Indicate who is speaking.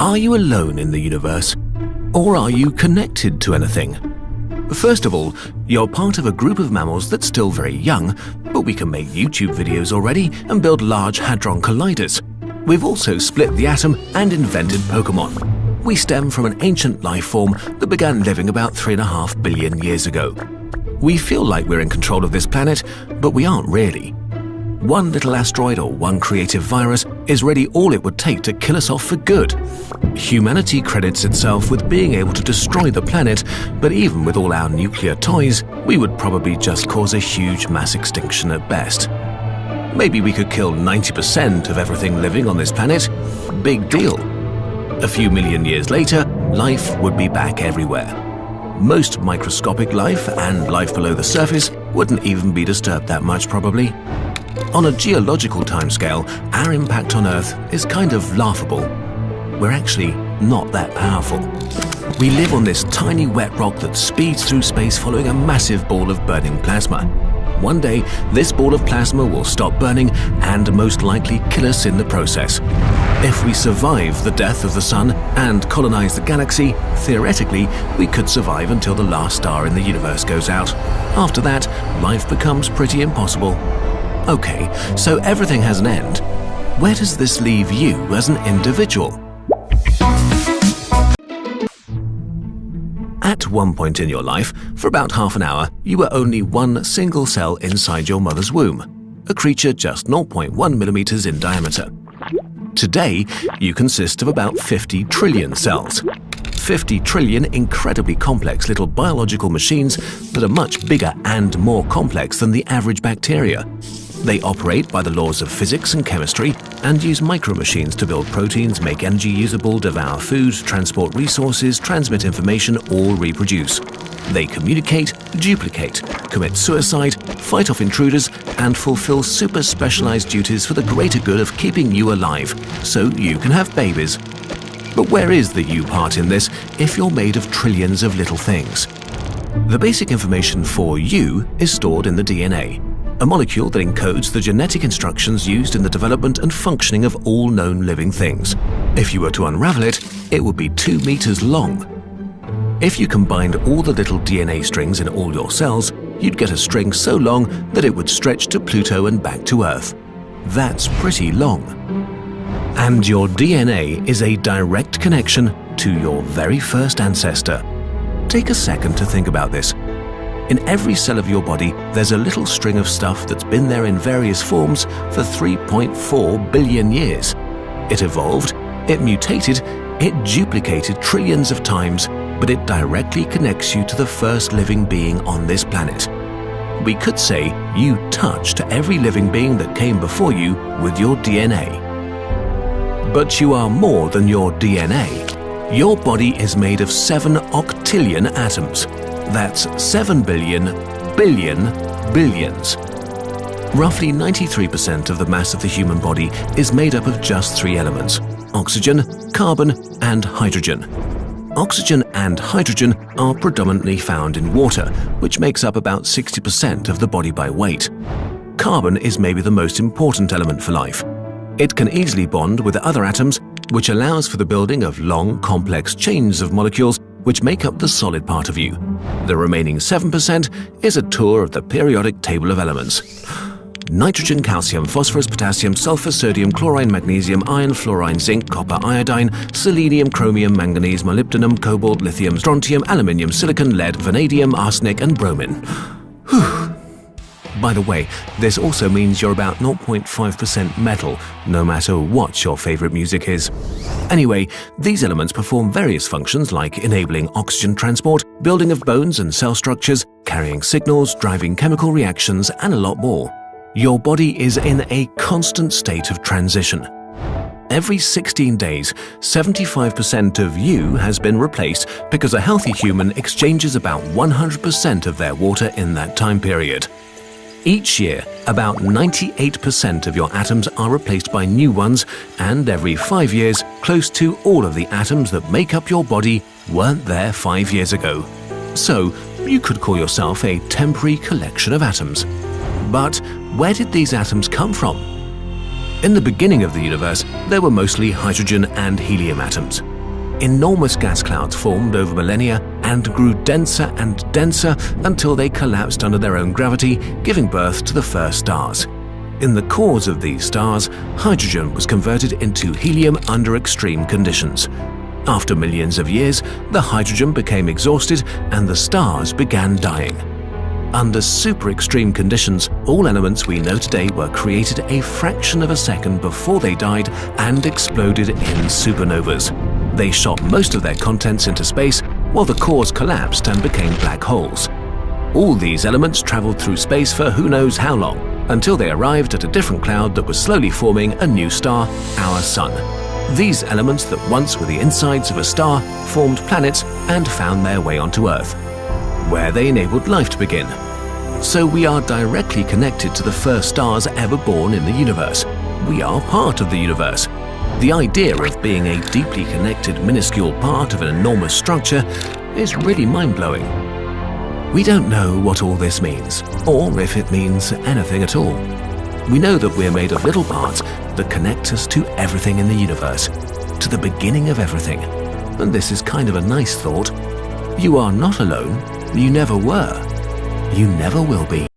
Speaker 1: Are you alone in the universe? Or are you connected to anything? First of all, you're part of a group of mammals that's still very young, but we can make YouTube videos already and build large hadron colliders. We've also split the atom and invented Pokemon. We stem from an ancient life form that began living about 3.5 billion years ago. We feel like we're in control of this planet, but we aren't really. One little asteroid or one creative virus is really all it would take to kill us off for good. Humanity credits itself with being able to destroy the planet, but even with all our nuclear toys, we would probably just cause a huge mass extinction at best. Maybe we could kill 90% of everything living on this planet. Big deal. A few million years later, life would be back everywhere. Most microscopic life and life below the surface wouldn't even be disturbed that much probably. On a geological timescale, our impact on Earth is kind of laughable. We're actually not that powerful. We live on this tiny wet rock that speeds through space following a massive ball of burning plasma. One day, this ball of plasma will stop burning and most likely kill us in the process. If we survive the death of the Sun and colonize the galaxy, theoretically, we could survive until the last star in the universe goes out. After that, life becomes pretty impossible. Okay, so everything has an end. Where does this leave you as an individual? At one point in your life, for about half an hour, you were only one single cell inside your mother's womb, a creature just 0.1 millimeters in diameter. Today, you consist of about 50 trillion cells. 50 trillion incredibly complex little biological machines that are much bigger and more complex than the average bacteria. They operate by the laws of physics and chemistry and use micromachines to build proteins, make energy usable, devour food, transport resources, transmit information, or reproduce. They communicate, duplicate, commit suicide, fight off intruders, and fulfill super specialized duties for the greater good of keeping you alive, so you can have babies. But where is the you part in this if you're made of trillions of little things? The basic information for you is stored in the DNA, a molecule that encodes the genetic instructions used in the development and functioning of all known living things. If you were to unravel it, it would be 2 meters long. If you combined all the little DNA strings in all your cells, you'd get a string so long that it would stretch to Pluto and back to Earth. That's pretty long. And your DNA is a direct connection to your very first ancestor. Take a second to think about this. In every cell of your body, there's a little string of stuff that's been there in various forms for 3.4 billion years. It evolved, it mutated, it duplicated trillions of times, but it directly connects you to the first living being on this planet. We could say you touched every living being that came before you with your DNA. But you are more than your DNA. Your body is made of 7 octillion atoms. That's 7 billion billions. Roughly 93% of the mass of the human body is made up of just 3 elements: oxygen, carbon, and hydrogen. Oxygen and hydrogen are predominantly found in water, which makes up about 60% of the body by weight. Carbon is maybe the most important element for life. It can easily bond with other atoms, which allows for the building of long, complex chains of molecules which make up the solid part of you. The remaining 7% is a tour of the periodic table of elements. Nitrogen, calcium, phosphorus, potassium, sulfur, sodium, chlorine, magnesium, iron, fluorine, zinc, copper, iodine, selenium, chromium, manganese, molybdenum, cobalt, lithium, strontium, aluminium, silicon, lead, vanadium, arsenic, and bromine. Whew. By the way, this also means you're about 0.5% metal, no matter what your favorite music is. Anyway, these elements perform various functions like enabling oxygen transport, building of bones and cell structures, carrying signals, driving chemical reactions, and a lot more. Your body is in a constant state of transition. Every 16 days, 75% of you has been replaced because a healthy human exchanges about 100% of their water in that time period. Each year, about 98% of your atoms are replaced by new ones, and every 5 years, close to all of the atoms that make up your body weren't there 5 years ago. So, you could call yourself a temporary collection of atoms. But where did these atoms come from? In the beginning of the universe, there were mostly hydrogen and helium atoms. Enormous gas clouds formed over millennia and grew denser and denser until they collapsed under their own gravity, giving birth to the first stars. In the cores of these stars, hydrogen was converted into helium under extreme conditions. After millions of years, the hydrogen became exhausted and the stars began dying. Under super extreme conditions, all elements we know today were created a fraction of a second before they died and exploded in supernovas. They shot most of their contents into space, while the cores collapsed and became black holes. All these elements traveled through space for who knows how long, until they arrived at a different cloud that was slowly forming a new star, our Sun. These elements that once were the insides of a star formed planets and found their way onto Earth, where they enabled life to begin. So we are directly connected to the first stars ever born in the universe. We are part of the universe. The idea of being a deeply connected, minuscule part of an enormous structure is really mind-blowing. We don't know what all this means, or if it means anything at all. We know that we're made of little parts that connect us to everything in the universe, to the beginning of everything. And this is kind of a nice thought. You are not alone. You never were. You never will be.